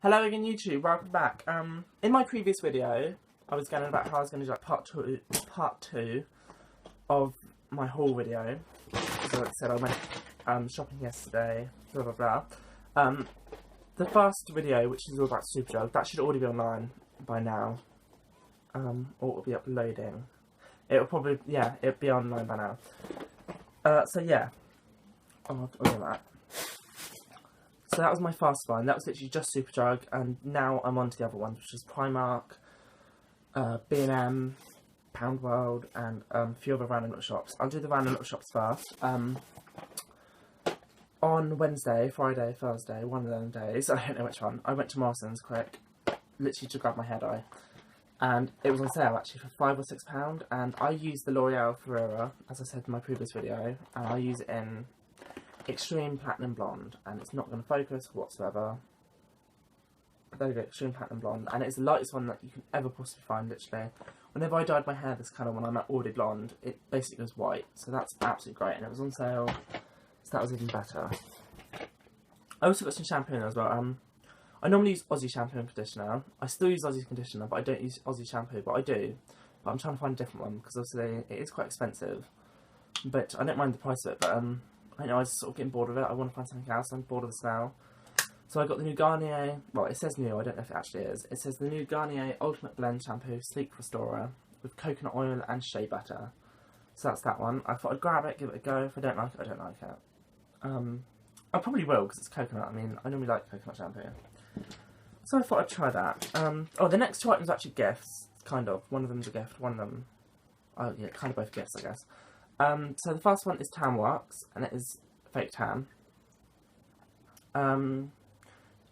Hello again YouTube, welcome back. In my previous video, I was going about how I was going to do like part two of my haul video. So like I said, I went shopping yesterday, blah blah blah. The first video, which is all about Superdrug, that should already be online by now. Or it'll be uploading. It'll probably, yeah, it'll be online by now. So yeah, I'll do that. So that was my first one. That was literally just Superdrug, and now I'm on to the other ones, which is Primark, B&M, Poundworld, and a few other random little shops. I'll do the random little shops first. On Wednesday, Friday, Thursday, one of them days, I don't know which one, I went to Morrison's quick, literally to grab my hair dye. And it was on sale actually for £5 or £6, and I used the L'Oreal Ferrera, as I said in my previous video, and I use it in Extreme Platinum Blonde, and it's not going to focus whatsoever. But there you go, Extreme Platinum Blonde, and it's the lightest one that you can ever possibly find, literally. Whenever I dyed my hair this colour when I'm at already blonde, it basically goes white, so that's absolutely great, and it was on sale, so that was even better. I also got some shampoo in there as well. I normally use Aussie shampoo and conditioner. I still use Aussie conditioner, but I don't use Aussie shampoo, but I do. But I'm trying to find a different one, because obviously it is quite expensive. But I don't mind the price of it, but I know I was sort of getting bored of it. I want to find something else. I'm bored of the smell. So I got the new Garnier, well it says new, I don't know if it actually is. It says the new Garnier Ultimate Blend Shampoo Sleek Restorer with coconut oil and shea butter. So that's that one. I thought I'd grab it, give it a go. If I don't like it, I don't like it. I probably will because it's coconut. I mean, I normally like coconut shampoo. So I thought I'd try that. Oh, the next two items are actually gifts, kind of. One of them's a gift, one of them, oh yeah, kind of both gifts I guess. So the first one is Tan Wax, and it is fake tan.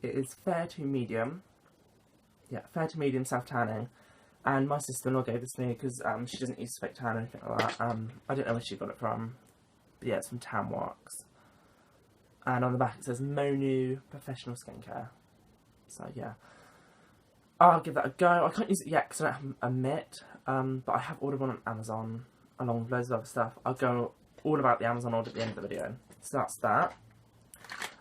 It is fair to medium. Yeah, fair to medium self-tanning. And my sister-in-law gave this to me because she doesn't use fake tan or anything like that. I don't know where she got it from. But yeah, it's from Tan Wax. And on the back it says Monu Professional Skincare. So yeah. I'll give that a go. I can't use it yet because I don't have a mitt. But I have ordered one on Amazon, along with loads of other stuff. I'll go all about the Amazon order at the end of the video. So that's that.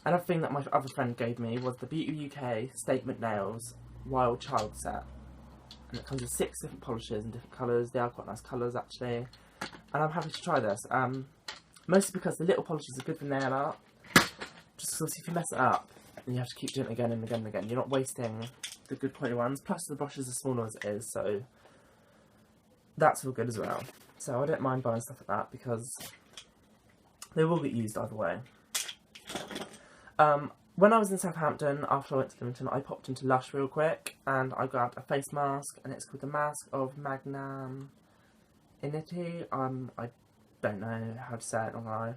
Another thing that my other friend gave me was the Beauty UK Statement Nails Wild Child set. And it comes with 6 different polishes in different colours. They are quite nice colours actually. And I'm happy to try this. Mostly because the little polishes are good for nail art. Just because if you mess it up, and you have to keep doing it again and again and again, you're not wasting the good quality ones. Plus the brushes are smaller as it is, so that's all good as well. So I don't mind buying stuff like that because they will get used either way. When I was in Southampton, after I went to Lymington, I popped into Lush real quick and I grabbed a face mask, and it's called the Mask of Magnanimity. I don't know how to say it, not gonna lie.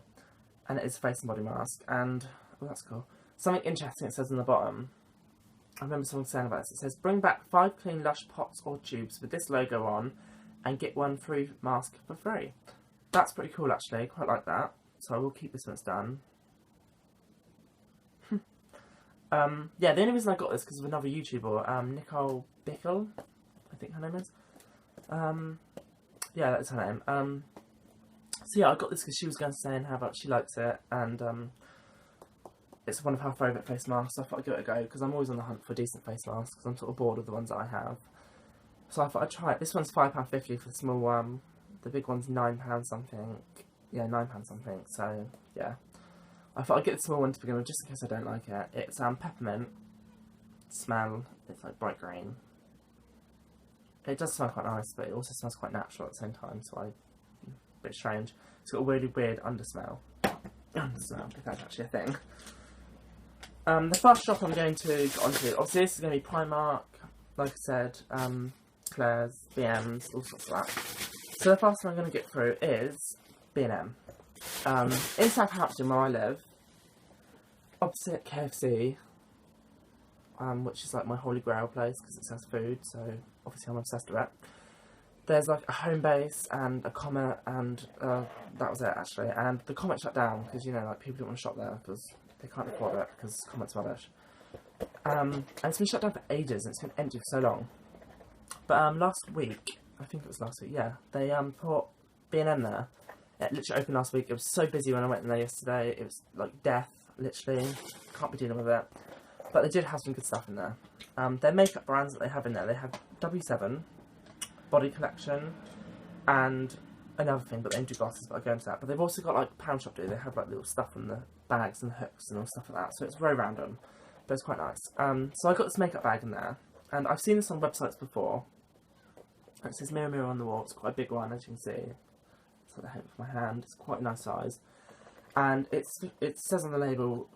And it is a face and body mask, and oh, that's cool. Something interesting it says on the bottom. I remember someone saying about this. It says, bring back 5 clean Lush pots or tubes with this logo on and get one free mask for free. That's pretty cool actually, quite like that. So I will keep this when it's done. Yeah, the only reason I got this because of another YouTuber, Nicole Bickle, I think her name is. Yeah, that's her name. So yeah, I got this because she was going to say how much she likes it, and it's one of her favourite face masks, so I thought I'd give it a go, because I'm always on the hunt for decent face masks, because I'm sort of bored of the ones that I have. So I thought I'd try it. This one's £5.50 for the small one, the big one's £9 something, yeah, £9 something, so yeah. I thought I'd get the small one to begin with, just in case I don't like it. It's peppermint smell, it's like bright green. It does smell quite nice, but it also smells quite natural at the same time, so a bit strange. It's got a really weird undersmell. Undersmell, if that's actually a thing. The first shop I'm going to get onto, obviously this is going to be Primark, like I said, Claire's, BM's, all sorts of that. So the first one I'm going to get through is B&M. In Southampton, where I live, opposite KFC, which is like my holy grail place because it sells food, so obviously I'm obsessed with it. There's like a home base and a Comet, and that was it actually. And the Comet shut down because, you know, like people don't want to shop there because they can't afford it because Comet's rubbish. And it's been shut down for ages and it's been empty for so long. But last week, I think it was last week, yeah, they put B&M there. It literally opened last week. It was so busy when I went in there yesterday. It was like death, literally. Can't be dealing with it. But they did have some good stuff in there. Their makeup brands that they have in there, they have W7, Body Collection, and another thing, but they don't do glasses, but I'll go into that. But they've also got like Pound Shop do, they have like little stuff on the bags and the hooks and all stuff like that, so it's very random, but it's quite nice. So I got this makeup bag in there, and I've seen this on websites before. It says Mirror Mirror on the Wall, it's quite a big one, as you can see. It's like the height of my hand, it's quite a nice size. And it says on the label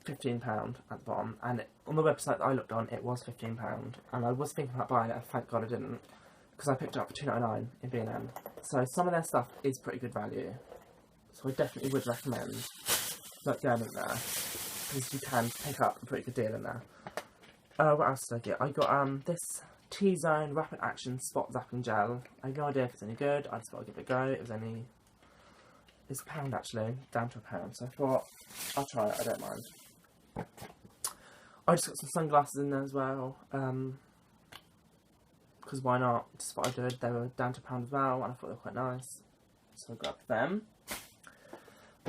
£15 at the bottom, and on the website that I looked on, it was £15, and I was thinking about buying it, and thank God I didn't, because I picked it up for £2.99 in B&M. So some of their stuff is pretty good value, so I definitely would recommend going in there, because you can pick up a pretty good deal in there. What else did I get? I got this T-Zone Rapid Action Spot Zapping Gel. I have no idea if it's any good, I just thought I'd give it a go. It's £1 actually, down to £1, so I thought I'll try it, I don't mind. I just got some sunglasses in there as well, because why not, just what I did. They were down to £1 as well, and I thought they were quite nice, so I grabbed them.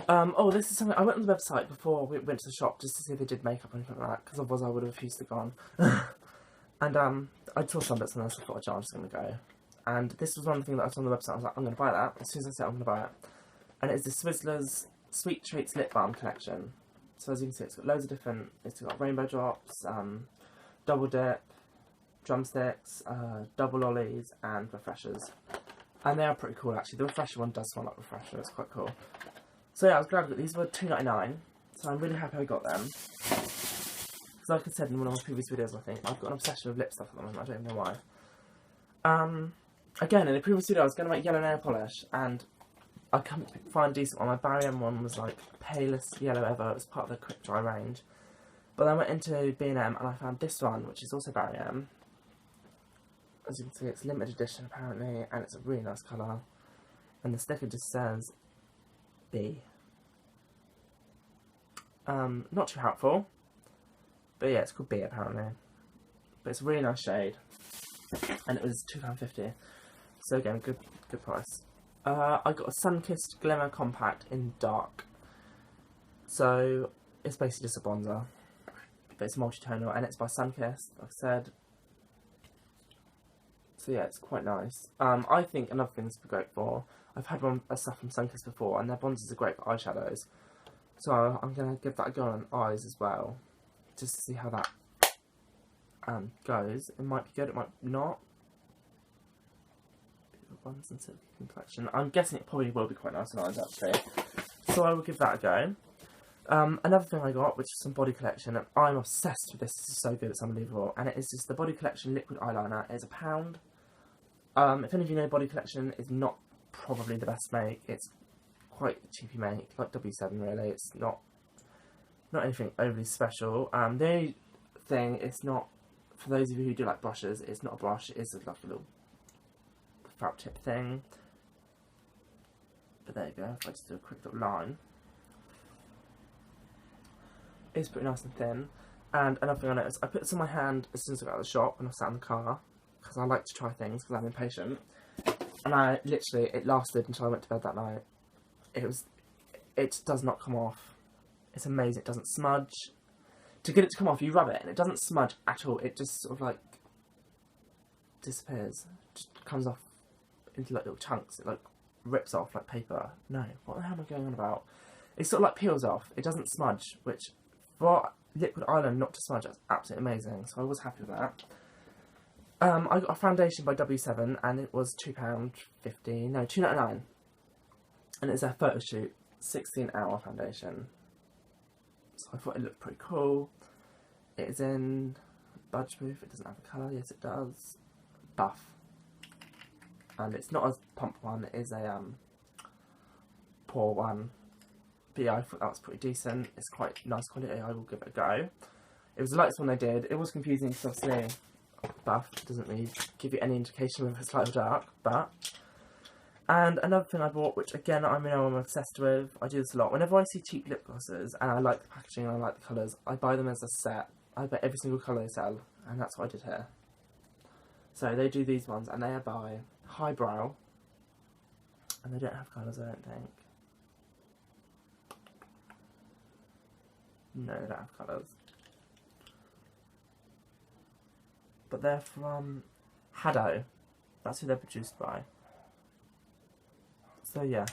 Oh, this is something, I went on the website before we went to the shop just to see if they did makeup or anything like that, because otherwise I would have refused to go on. And I saw some bits and I thought, oh, I'm just going to go. And this was one thing that I saw on the website, I was like, I'm going to buy that. As soon as I said I'm going to buy it. And it's the Swizzlers Sweet Treats Lip Balm collection. So as you can see, it's got loads of different, it's got rainbow drops, double dip, drumsticks, double lollies, and refreshers. And they are pretty cool actually. The refresher one does smell like refresher, it's quite cool. So yeah, I was glad that these were £2.99, so I'm really happy I got them. Because like I said in one of my previous videos, I think, I've got an obsession with lip stuff at the moment, I don't even know why. Again, in the previous video I was going to make yellow nail polish, and I couldn't find a decent one. My Barry M one was like palest yellow ever, it was part of the quick dry range. But then I went into B&M and I found this one, which is also Barry M. As you can see, it's limited edition apparently, and it's a really nice colour. And the sticker just says B. Not too helpful, but yeah, it's called B apparently. But it's a really nice shade, and it was £2.50. So again, good price. I got a Sun-Kissed Glimmer Compact in dark. So it's basically just a bronzer, but it's multi-tonal, and it's by Sun-Kissed, like I said. So yeah, it's quite nice. I think another thing this would be great for, I've had stuff from Sun-Kissed before, and their bronzers are great for eyeshadows. So I'm going to give that a go on eyes as well, just to see how that goes. It might be good, it might not. Ones and silky complexion. I'm guessing it probably will be quite nice on eyes actually. So I will give that a go. Another thing I got, which is some Body Collection, and I'm obsessed with this. This is so good, it's unbelievable. And it is just the Body Collection liquid eyeliner. It's £1. If any of you know, Body Collection is not probably the best make. It's quite a cheapy make, like W7 really. It's not anything overly special. The only thing, it's not, for those of you who do like brushes, it's not a brush, it is like a little felt tip thing. But there you go, if I just do a quick little line. It's pretty nice and thin. And another thing I noticed, I put this on my hand as soon as I got out of the shop when I sat in the car, because I like to try things because I'm impatient. And I literally, it lasted until I went to bed that night. It does not come off. It's amazing, it doesn't smudge. To get it to come off, you rub it and it doesn't smudge at all. It just sort of like disappears. Just comes off into like little chunks. It like rips off like paper. No, what the hell am I going on about? It sort of like peels off. It doesn't smudge, which for liquid eyeliner not to smudge, that's absolutely amazing. So I was happy with that. I got a foundation by W7 and it was £2.50, no, £2.99. And it's a photo shoot, 16-hour foundation. So I thought it looked pretty cool. It is in budge proof, it doesn't have a colour, yes it does. Buff. And it's not a pump one, it is a pour one. But yeah, I thought that was pretty decent. It's quite nice quality, I will give it a go. It was the lightest one they did. It was confusing because obviously buff doesn't really give you any indication whether it's light or dark, but... And another thing I bought, which again I know I'm obsessed with, I do this a lot, whenever I see cheap lip glosses and I like the packaging and I like the colours, I buy them as a set. I buy every single colour they sell, and that's what I did here. So they do these ones, and they are by Highbrow, and they don't have colours I don't think. No, they don't have colours. but they're from Haddo. That's who they're produced by. So yeah.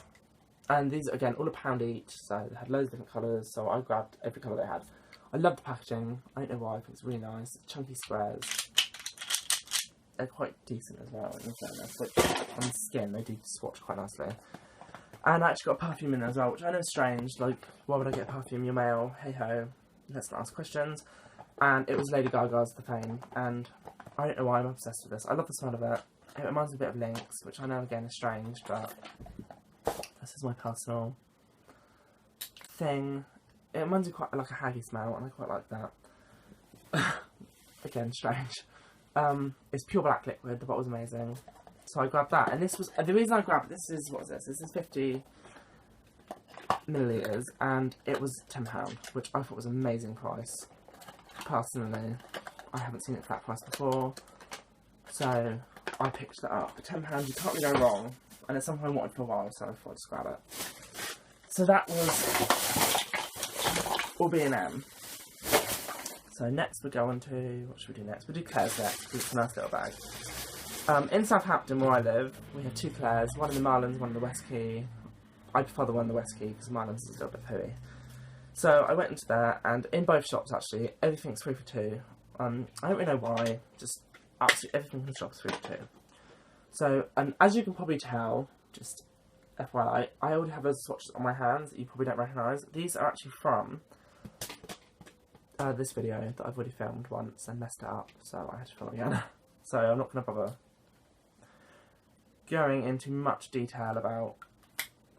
And these, again, all £1 each, so they had loads of different colours, so I grabbed every colour they had. I love the packaging, I don't know why, I think it's really nice. Chunky squares. They're quite decent as well, in fairness. Like, on the skin, they do swatch quite nicely. And I actually got a perfume in there as well, which I know is strange, like, why would I get a perfume? Your mail, hey ho, let's not ask questions. And it was Lady Gaga's The Fame, and I don't know why I'm obsessed with this. I love the smell of it. It reminds me a bit of Lynx, which I know again is strange, but this is my personal thing. It reminds me quite like a haggy smell, and I quite like that. Again, strange. It's pure black liquid. The bottle's amazing, so I grabbed that. And this was the reason I grabbed it. This is, what is this? This is 50 millilitres, and it was £10, which I thought was an amazing price. Personally, I haven't seen it for that price before, so I picked that up. For £10, you can't really go wrong. And it's something I wanted for a while, so I thought I'd just grab it. So that was all B&M. So next we're going to, what should we do next? We'll do Claire's next, because it's a nice little bag. In Southampton, where I live, we have 2 Claire's, one in the Marlins, one in the West Quay. I prefer the one in the West Quay, because Marlins is a little bit pooey. So I went into there, and in both shops actually, everything's 3 for 2. I don't really know why, just absolutely everything in the shop is 3 for 2. So, as you can probably tell, just FYI, I already have those swatches on my hands that you probably don't recognise. These are actually from this video that I've already filmed once and messed it up, so I had to film again. So I'm not going to bother going into much detail about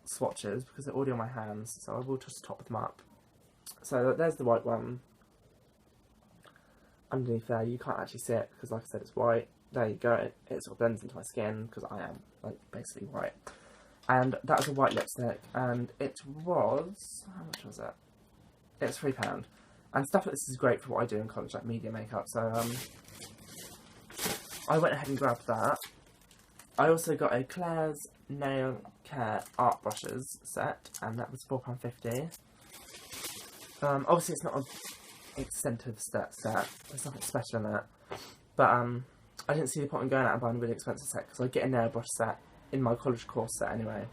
swatches because they're already on my hands, so I will just top them up. So there's the white one. Underneath there, you can't actually see it because, like I said, it's white. There you go, it sort of blends into my skin because I am, like, basically white. And that was a white lipstick, and it was, how much was it? It's £3. And stuff like this is great for what I do in college, like media makeup, so I went ahead and grabbed that. I also got a Claire's Nail Care Art Brushes set, and that was £4.50. Obviously it's not an expensive set, there's nothing special in it, but I didn't see the point in going out and buying a really expensive set because I get a nail brush set in my college course set anyway.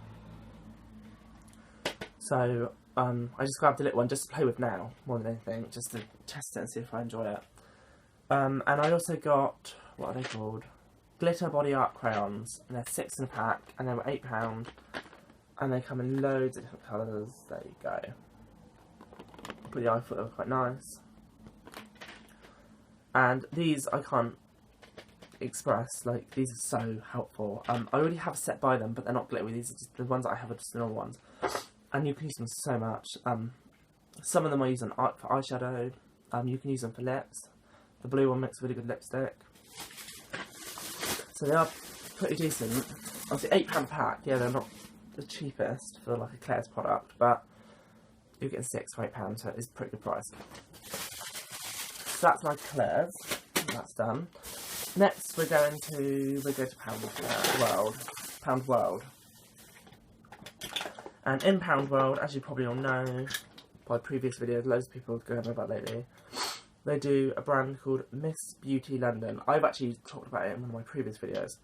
So I just grabbed a little one just to play with now, more than anything, just to test it and see if I enjoy it. And I also got, what are they called? Glitter Body Art Crayons, and they're 6 in a pack, and they were £8, and they come in loads of different colours. There you go. But yeah, I thought they were quite nice. And these I can't express, like, these are so helpful. I already have a set by them, but they're not glittery. These are just the ones that I have are just the normal ones, and you can use them so much. Some of them I use for eyeshadow. You can use them for lips. The blue one makes a really good lipstick, so they are pretty decent. Obviously £8 a pack. Yeah, they're not the cheapest for like a Claire's product, but you're getting 6 for £8, so it is a pretty good price. So that's my Claire's. That's done. Next, we're going to Poundworld. And in Poundworld, as you probably all know by previous videos, loads of people have gone about lately, they do a brand called Miss Beauty London. I've actually talked about it in one of my previous videos.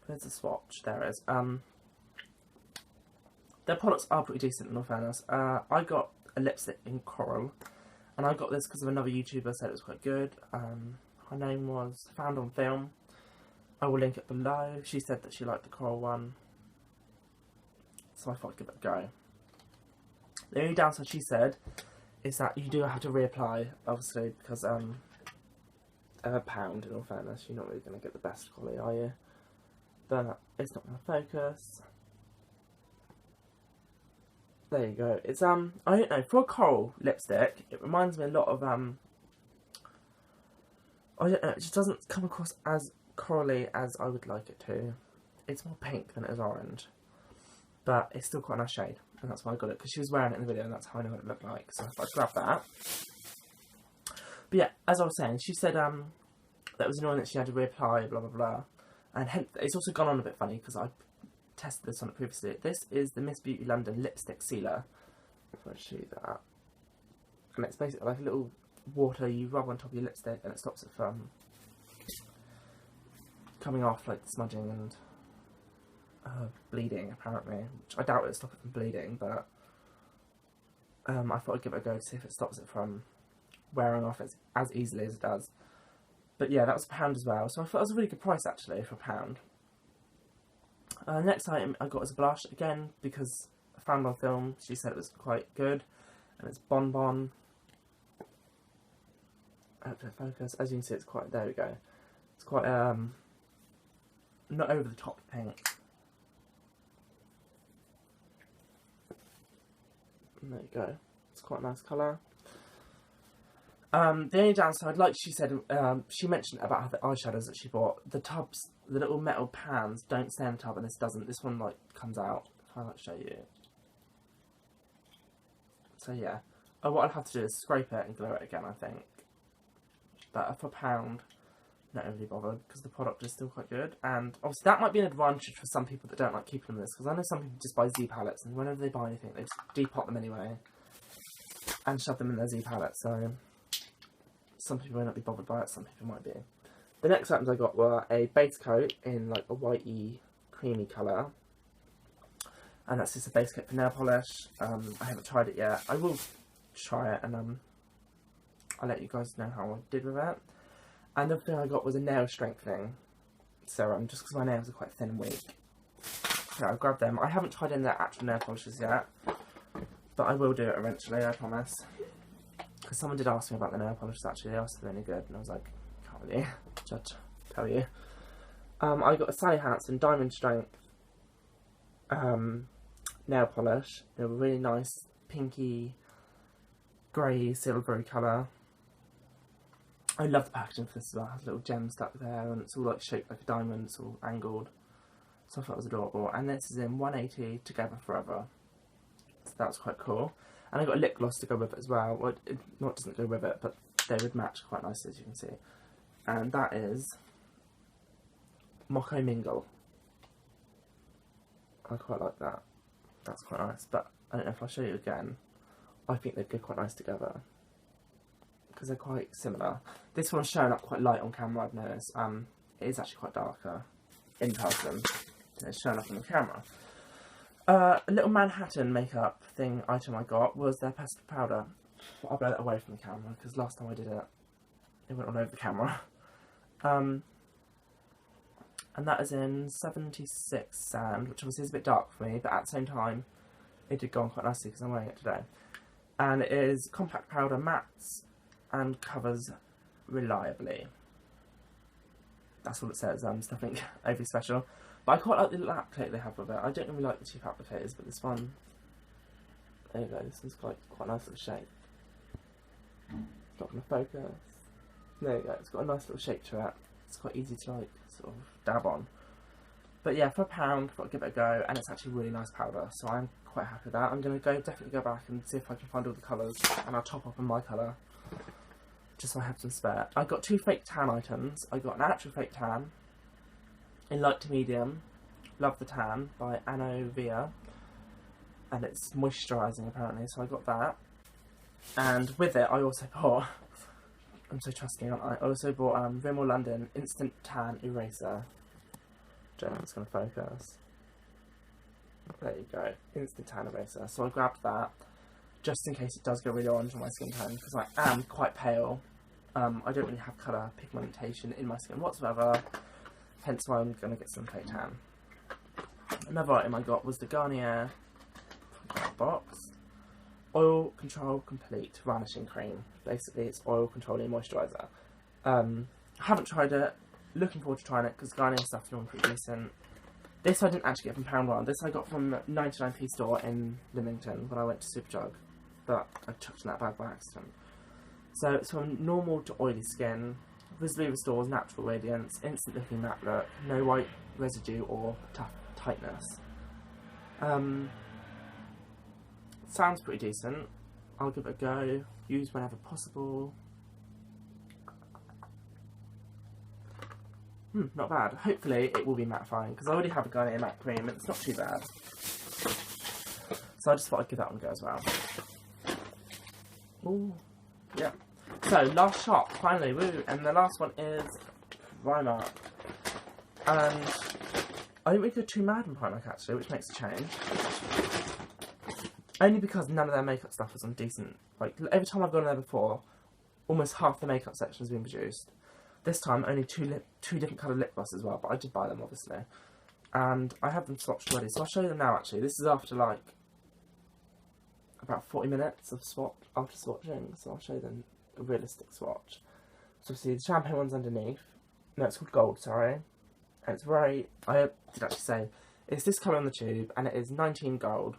There's a swatch. There it is. Their products are pretty decent in all fairness. I got a lipstick in Coral, and I got this because of another YouTuber said it was quite good. Her name was Found on Film. I will link it below. She said that she liked the Coral one, so I thought I'd give it a go. The only downside, she said, is that you do have to reapply, obviously, because £1, in all fairness, you're not really going to get the best quality, are you? But it's not going to focus. There you go. It's I don't know, for a coral lipstick, it reminds me a lot of I don't know, it just doesn't come across as corally as I would like it to. It's more pink than it is orange, but it's still quite a nice shade, and that's why I got it, because she was wearing it in the video and that's how I know what it looked like, so I grabbed that. But yeah, as I was saying, she said that was annoying that she had to reapply, blah blah blah, and hence it's also gone on a bit funny because I tested this on it previously. This is the Miss Beauty London lipstick sealer. If I show you that, and it's basically like a little water you rub on top of your lipstick and it stops it from coming off, like smudging and bleeding apparently, which I doubt it would stop it from bleeding, but I thought I'd give it a go to see if it stops it from wearing off as easily as it does. But yeah, that was £1 as well, so I thought it was a really good price actually for £1. Next item I got was a blush, again because I found on film she said it was quite good, and it's Bon Bon. I hope to focus. As you can see, it's quite, there we go, it's quite not over the top pink. And there you go, it's quite a nice colour. The only downside, like she said, she mentioned about how the eyeshadows that she bought, the tubs, the little metal pans don't stay in the tub, and this doesn't. This one like comes out. If I like show you. So yeah, what I'll have to do is scrape it and glue it again, I think. But for £1, not overly bothered because the product is still quite good, and obviously that might be an advantage for some people that don't like keeping them in this, because I know some people just buy Z palettes and whenever they buy anything they just depot them anyway and shove them in their Z palette. So some people may not be bothered by it, some people might be. The next items I got were a base coat in like a whitey creamy colour, and that's just a base coat for nail polish. I haven't tried it yet. I will try it and I'll let you guys know how I did with it. And the other thing I got was a nail strengthening serum, just because my nails are quite thin and weak. So I grabbed them. I haven't tried in their actual nail polishes yet, but I will do it eventually, I promise. Because someone did ask me about the nail polishes actually, they asked if they're any good, and I was like, can't really tell you. I got a Sally Hansen Diamond Strength nail polish in a really nice pinky, grey, silvery colour. I love the packaging for this as well. It has a little gem stuck there and it's all like shaped like a diamond, it's all angled. So I thought it was adorable. And this is in 180 Together Forever. So that was quite cool. And I got a lip gloss to go with it as well. Well, it not doesn't go with it, but they would match quite nicely as you can see. And that is Mocho Mingle. I quite like that. That's quite nice, but I don't know if I'll show you again. I think they'd go quite nice together because they're quite similar. This one's showing up quite light on camera, I've noticed. It is actually quite darker in person than it's showing up on the camera. A little Manhattan makeup item I got was their pastel powder. I'll blow that away from the camera because last time I did it, it went all over the camera. And that is in 76 Sand, which obviously is a bit dark for me, but at the same time, it did go on quite nicely because I'm wearing it today. And it is compact powder, mattes, and covers reliably. That's all it says, nothing overly special. But I quite like the little applicator they have with it. I don't really like the cheap applicators, but this one, there you go, this one's quite nice little shape. It's not going to focus. There you go, it's got a nice little shape to it. It's quite easy to like, sort of dab on. But yeah, for £1, I thought I'd give it a go, and it's actually really nice powder, so I'm quite happy with that. I'm going to definitely go back and see if I can find all the colours, and I'll top up on my colour, just so I have some spare. I got 2 fake tan items. I got an actual fake tan, in light to medium, Love the Tan by Anovia, and it's moisturising apparently, so I got that. And with it, I also bought, I'm so trusting, aren't I? I also bought Rimmel London Instant Tan Eraser. Don't know if it's going to focus. There you go, Instant Tan Eraser. So I grabbed that, just in case it does go really orange on my skin tone, because I am quite pale. I don't really have colour pigmentation in my skin whatsoever, hence why I'm going to get some fake tan. Another item I got was the Garnier box Oil Control Complete Varnishing Cream. Basically it's oil controlling moisturiser. I haven't tried it, looking forward to trying it because Garnier stuff's normally pretty decent. This I didn't actually get from Poundworld, this I got from 99p store in Lymington when I went to Superdrug, but I chucked in that bag by accident. So it's from normal to oily skin, visibly restores natural radiance, instant looking matte look, no white residue or tough tightness. Sounds pretty decent. I'll give it a go, use whenever possible. Not bad. Hopefully it will be mattifying because I already have a Garnier matte cream and it's not too bad. So I just thought I'd give that one a go as well. Ooh, yeah. So, last shop, finally, woo! And the last one is Primark. And I didn't really go too mad in Primark actually, which makes a change. Only because none of their makeup stuff was on decent. Like, every time I've gone there before, almost half the makeup section has been produced. This time, only two different coloured lip glosses as well, but I did buy them, obviously. And I have them swatched already, so I'll show you them now, actually. This is after, like, about 40 minutes of after swatching, so I'll show them a realistic swatch. So see, the champagne one's underneath. No, it's called Gold, sorry. And it's very, I did actually say, it's this colour on the tube, and it is 19 Gold.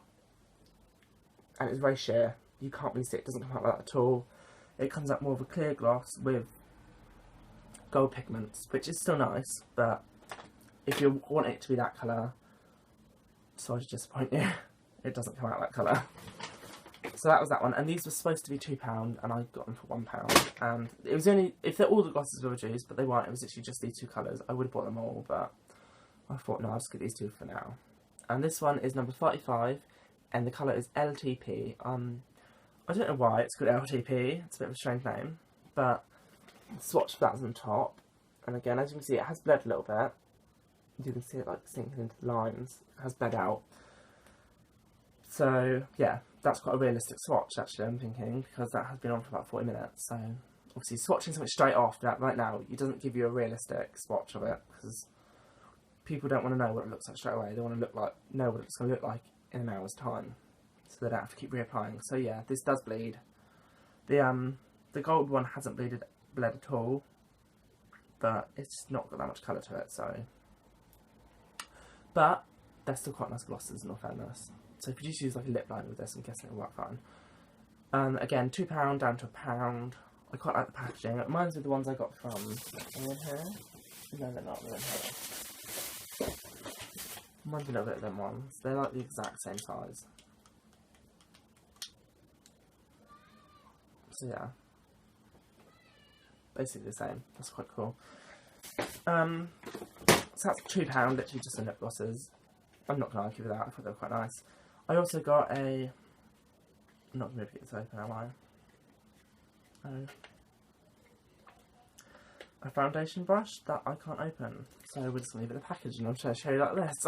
And it's very sheer. You can't really see it, doesn't come out like that at all. It comes out more of a clear gloss with gold pigments, which is still nice, but if you want it to be that colour, sorry to disappoint you, it doesn't come out that colour. So that was that one, and these were supposed to be £2, and I got them for £1. And it was only, if all the glosses were reduced, but they weren't, it was literally just these two colours. I would have bought them all, but I thought, no, I'll just get these two for now. And this one is number 35, and the colour is LTP. I don't know why it's called LTP, it's a bit of a strange name, but the swatch for that's on top. And again, as you can see, it has bled a little bit. You can see it like sinking into the lines, it has bled out. So, yeah, that's quite a realistic swatch, actually, I'm thinking, because that has been on for about 40 minutes. So, obviously, swatching something straight off right now, it doesn't give you a realistic swatch of it, because people don't want to know what it looks like straight away. They want to know what it's going to look like in an hour's time, so they don't have to keep reapplying. So, yeah, this does bleed. The gold one hasn't bled at all, but it's not got that much colour to it, so. But they're still quite nice glosses, in all fairness. So if you just use like a lip liner with this, I'm guessing it'll work fine. Again, £2 down to £1. I quite like the packaging. It reminds me of the ones I got from. Are they in here? No, they're not. They're in here. Reminds me a little bit of them ones. They're like the exact same size. So yeah, basically the same. That's quite cool. So that's £2, literally just in lip glosses. I'm not going to argue with that. I thought they were quite nice. I also got a. I'm not going to get this open, am I? Oh. A foundation brush that I can't open. So we're just going to leave it in the package and I'm trying to show you like this.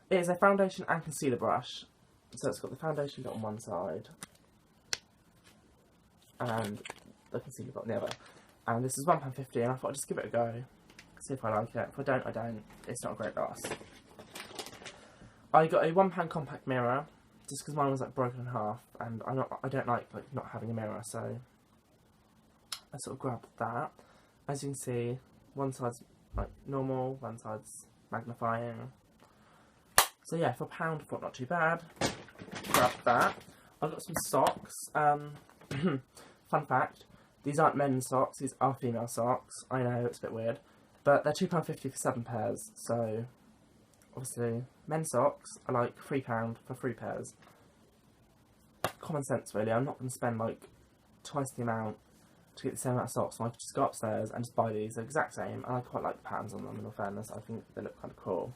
It is a foundation and concealer brush. So it's got the foundation bit on one side and the concealer bit on the other. And this is £1.50 and I thought I'd just give it a go. See if I like it. If I don't, I don't. It's not a great gloss. I got a £1 compact mirror, just because mine was like broken in half, and I don't like not having a mirror, so I sort of grabbed that. As you can see, one side's like normal, one side's magnifying. So yeah, for £1, I thought not too bad. Grabbed that. I got some socks. Fun fact: these aren't men's socks; these are female socks. I know it's a bit weird, but they're £2.50 for 7 pairs. So obviously, men's socks are like £3 for 3 pairs. Common sense, really. I'm not going to spend like twice the amount to get the same amount of socks. So I could just go upstairs and just buy these. They're the exact same, and I quite like the patterns on them, in all fairness. I think they look kind of cool.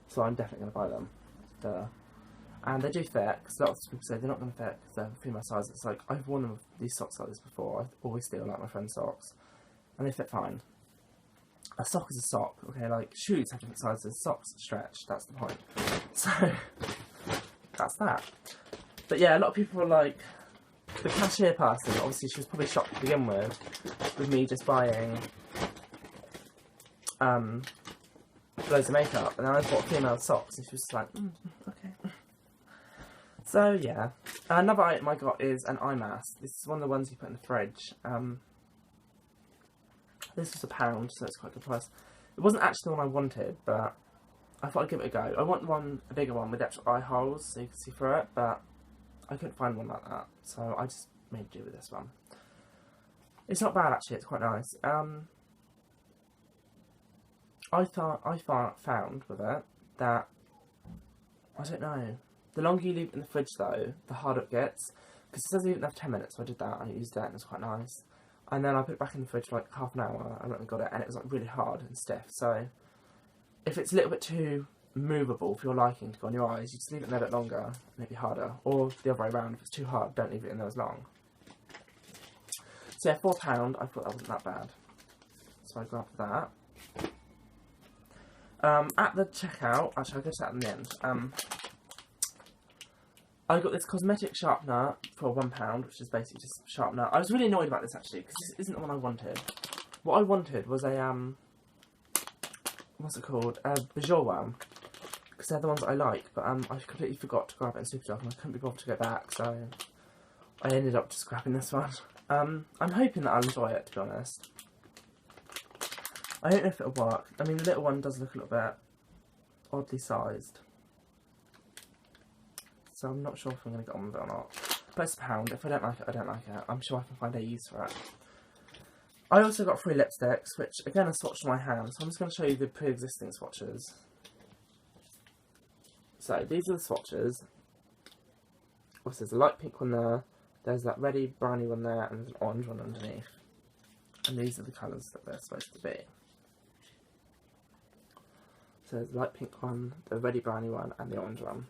So I'm definitely going to buy them. Duh. And they do fit, because lots of people say they're not going to fit because they're female size. It's like, I've worn them with these socks like this before. I always steal like my friend's socks. And they fit fine. A sock is a sock, okay, like shoes have different sizes, socks stretch, that's the point. So, that's that. But yeah, a lot of people are like, the cashier person, obviously she was probably shocked to begin with me just buying loads of makeup, and then I bought female socks, and she was just like, okay. So yeah, another item I got is an eye mask. This is one of the ones you put in the fridge. This was £1, so it's quite a good price. It wasn't actually the one I wanted, but I thought I'd give it a go. I want a bigger one with actual eye holes so you can see through it, but I couldn't find one like that, so I just made do with this one. It's not bad actually, it's quite nice. I found with it that, I don't know, the longer you leave it in the fridge though, the harder it gets, because it says leave it there for 10 minutes, so I did that and I used it and it was quite nice. And then I put it back in the fridge for like half an hour, I went and got it, and it was like really hard and stiff. So if it's a little bit too movable for your liking to go on your eyes, you just leave it in there a bit longer, and it'd be harder. Or the other way around, if it's too hard, don't leave it in there as long. So yeah, £4. I thought that wasn't that bad. So I grabbed that. At the checkout, actually I'll go to that in the end. I got this cosmetic sharpener for £1, which is basically just sharpener. I was really annoyed about this actually, because this isn't the one I wanted. What I wanted was a, what's it called? A Bajor one. Because they're the ones that I like, but I completely forgot to grab it in Superdrug and I couldn't be bothered to go back, so I ended up just grabbing this one. I'm hoping that I'll enjoy it, to be honest. I don't know if it'll work. I mean, the little one does look a little bit oddly sized. So I'm not sure if I'm going to get on with it or not. But it's £1. If I don't like it, I don't like it. I'm sure I can find a use for it. I also got 3 lipsticks, which again are swatched on my hand. So I'm just going to show you the pre-existing swatches. So these are the swatches. Obviously there's a light pink one there. There's that reddy browny one there, and there's an orange one underneath. And these are the colours that they're supposed to be. So there's the light pink one, the reddy browny one, and the orange one.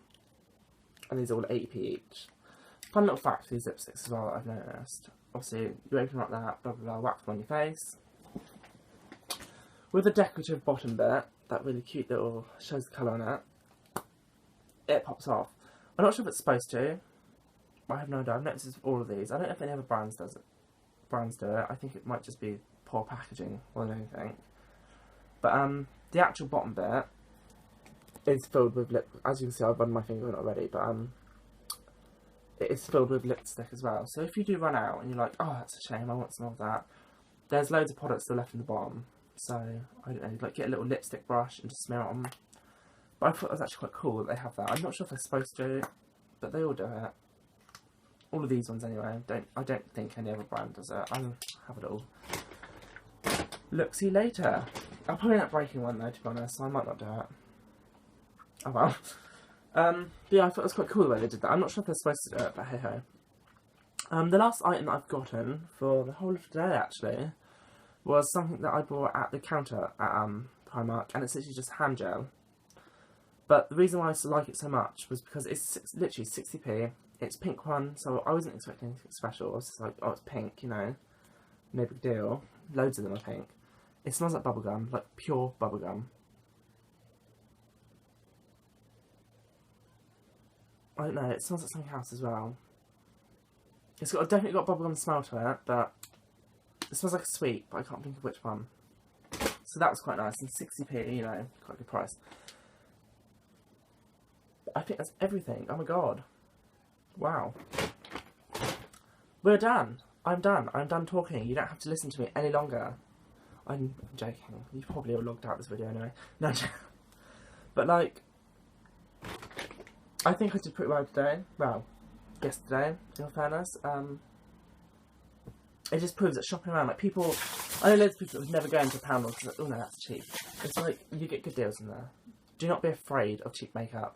And these are all 80p each. Fun little fact for these lipsticks as well that I've noticed. Obviously, you open like that, blah blah blah, whack them on your face. With a decorative bottom bit, that really cute little, shows the colour on it, it pops off. I'm not sure if it's supposed to. I have no idea. I've noticed this with all of these. I don't know if any other brands do it. I think it might just be poor packaging more than anything. But the actual bottom bit is filled with lip. As you can see, I've run my finger on it already, but it is filled with lipstick as well. So if you do run out and you're like, oh, that's a shame, I want some of that, there's loads of products still left in the bottom. So I don't know, like get a little lipstick brush and just smear it on. But I thought it was actually quite cool that they have that. I'm not sure if they're supposed to, but they all do it. All of these ones anyway. I don't think any other brand does it. I'll have it all. Look, see you later. I'll probably not breaking one though, to be honest, so I might not do it. Oh well. But yeah, I thought it was quite cool the way they did that. I'm not sure if they're supposed to do it, but hey ho. The last item that I've gotten for the whole of today actually was something that I bought at the counter at Primark, and it's literally just hand gel. But the reason why I like it so much was because it's literally 60p. It's pink one, so I wasn't expecting anything special. I was just like, oh, it's pink, you know, no big deal. Loads of them are pink. It smells like bubblegum, like pure bubblegum. I don't know, it smells like something else as well. It's definitely got bubblegum smell to it, but it smells like a sweet, but I can't think of which one. So that was quite nice, and 60p, you know, quite a good price. I think that's everything. Oh my god. Wow. We're done. I'm done. I'm done talking. You don't have to listen to me any longer. I'm joking. You probably all logged out this video anyway. No, but like, I think I did pretty well today. Well, yesterday, in all fairness. It just proves that shopping around, like people, I know loads of people that would never go into Poundworld because like, oh no, that's cheap. It's like, you get good deals in there. Do not be afraid of cheap makeup.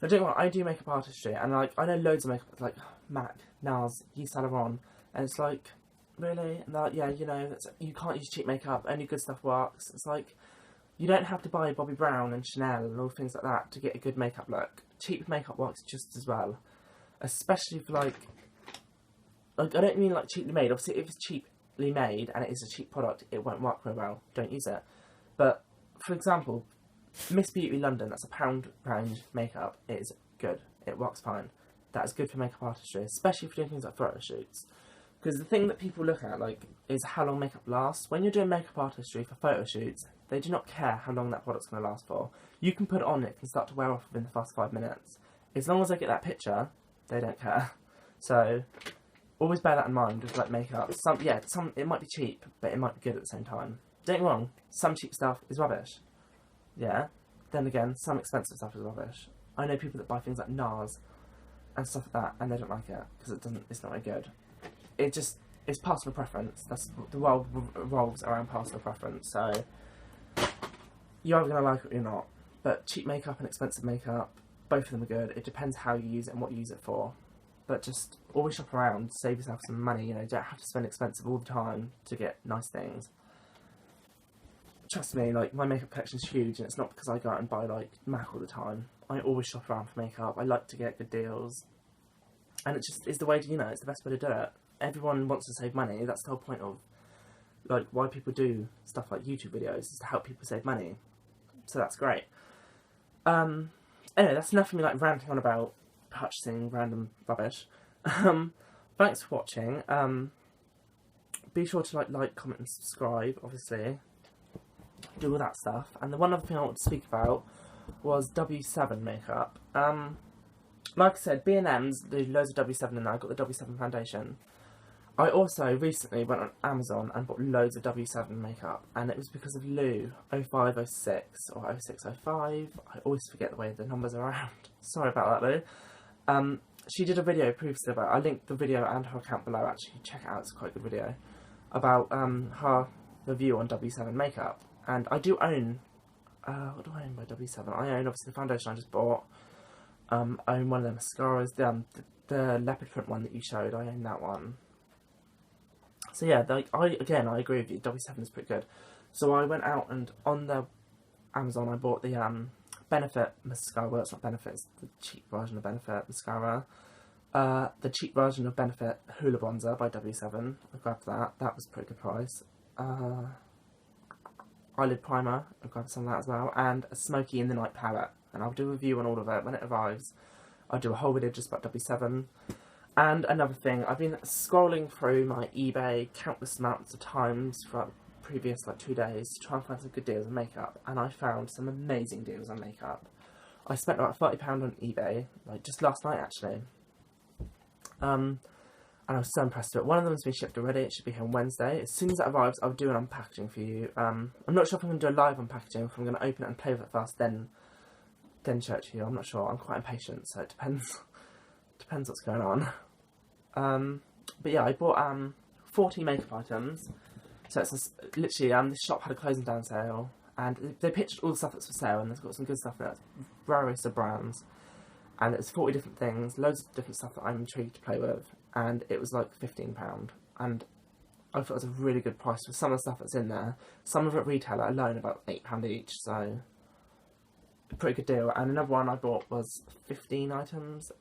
Now, don't worry, I do makeup artistry, and like, I know loads of makeup, like MAC, NARS, Yves Saint Laurent, and it's like, really? And they're like, yeah, you know, you can't use cheap makeup, only good stuff works. It's like, you don't have to buy Bobbi Brown and Chanel and all things like that to get a good makeup look. Cheap makeup works just as well. Especially for like, I don't mean like cheaply made. Obviously, if it's cheaply made and it is a cheap product, it won't work very well. Don't use it. But, for example, Miss Beauty London, that's a £1 range makeup. It is good. It works fine. That is good for makeup artistry, especially for doing things like photo shoots. Because the thing that people look at, like, is how long makeup lasts. When you're doing makeup artistry for photo shoots, they do not care how long that product's going to last for. You can put it on, it can start to wear off within the first 5 minutes. As long as they get that picture, they don't care. So, always bear that in mind with like makeup. It might be cheap, but it might be good at the same time. Don't get me wrong, some cheap stuff is rubbish. Yeah. Then again, some expensive stuff is rubbish. I know people that buy things like NARS and stuff like that, and they don't like it because it's not very good. It's personal preference. That's the world revolves around personal preference. So you're either gonna like it or you're not. But cheap makeup and expensive makeup, both of them are good. It depends how you use it and what you use it for. But just always shop around, save yourself some money. You know, don't have to spend expensive all the time to get nice things. Trust me, like, my makeup collection's huge, and it's not because I go out and buy, like, MAC all the time. I always shop around for makeup. I like to get good deals. And it just is the way to, you know, it's the best way to do it. everyone wants to save money. That's the whole point of, like, why people do stuff like YouTube videos, is to help people save money. So that's great. Anyway, that's enough of me, like, ranting on about purchasing random rubbish. Thanks for watching. Be sure to like, comment and subscribe, obviously. Do all that stuff. And the one other thing I want to speak about was W7 makeup. Like I said, B&M's, there's loads of W7 in there. I got the W7 foundation. I also recently went on Amazon and bought loads of W7 makeup, and it was because of Lou 0506 or 0605. I always forget the way the numbers are around. Sorry about that, Lou. She did a video previously about, I linked the video and her account below, actually, check it out, it's quite a good video, about her review on W7 makeup. And I do own, what do I own by W7? I own, obviously, the foundation I just bought. I own one of their mascaras, the leopard print one that you showed, I own that one. So yeah, like, I agree with you, W7 is pretty good. So I went out and on the Amazon I bought the Benefit mascara. Well, it's not Benefit, it's the cheap version of Benefit mascara. The cheap version of Benefit Hoola Bronzer by W7. I grabbed that. That was a pretty good price. Eyelid primer. I grabbed some of that as well. And a Smoky in the Night palette. And I'll do a review on all of it when it arrives. I'll do a whole video just about W7. And another thing, I've been scrolling through my eBay countless amounts of times throughout the previous, like, 2 days to try and find some good deals on makeup, and I found some amazing deals on makeup. I spent about £30 on eBay, like, just last night, actually. And I was so impressed with it. One of them has been shipped already. It should be here on Wednesday. As soon as it arrives, I'll do an unpackaging for you. I'm not sure if I'm going to do a live unpackaging, if I'm going to open it and play with it first, then show it to you. I'm not sure. I'm quite impatient, so it depends. Depends what's going on. But yeah, I bought 40 makeup items. So it's literally, this shop had a closing down sale, and they pictured all the stuff that's for sale, and they've got some good stuff in it. Various of brands, and it's 40 different things, loads of different stuff that I'm intrigued to play with, and it was like £15, and I thought it was a really good price for some of the stuff that's in there. Some of it retail alone about £8 each, so a pretty good deal. And another one I bought was 15 items.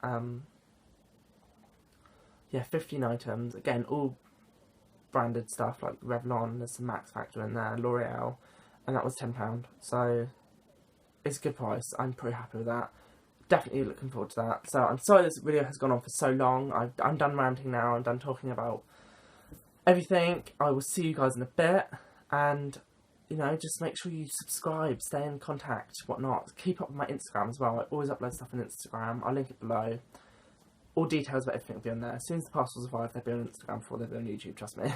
Yeah, 15 items. Again, all branded stuff like Revlon. There's some Max Factor in there, L'Oreal, and that was £10. So it's a good price. I'm pretty happy with that. Definitely looking forward to that. So I'm sorry this video has gone on for so long. I'm done ranting now. I'm done talking about everything. I will see you guys in a bit, and you know, just make sure you subscribe, stay in contact, whatnot. Keep up with my Instagram as well. I always upload stuff on Instagram. I'll link it below. All details about everything will be on there. As soon as the parcels arrive, they'll be on Instagram before they'll be on YouTube, trust me.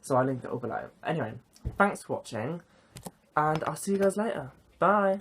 So I'll link it all below. Anyway, thanks for watching, and I'll see you guys later. Bye!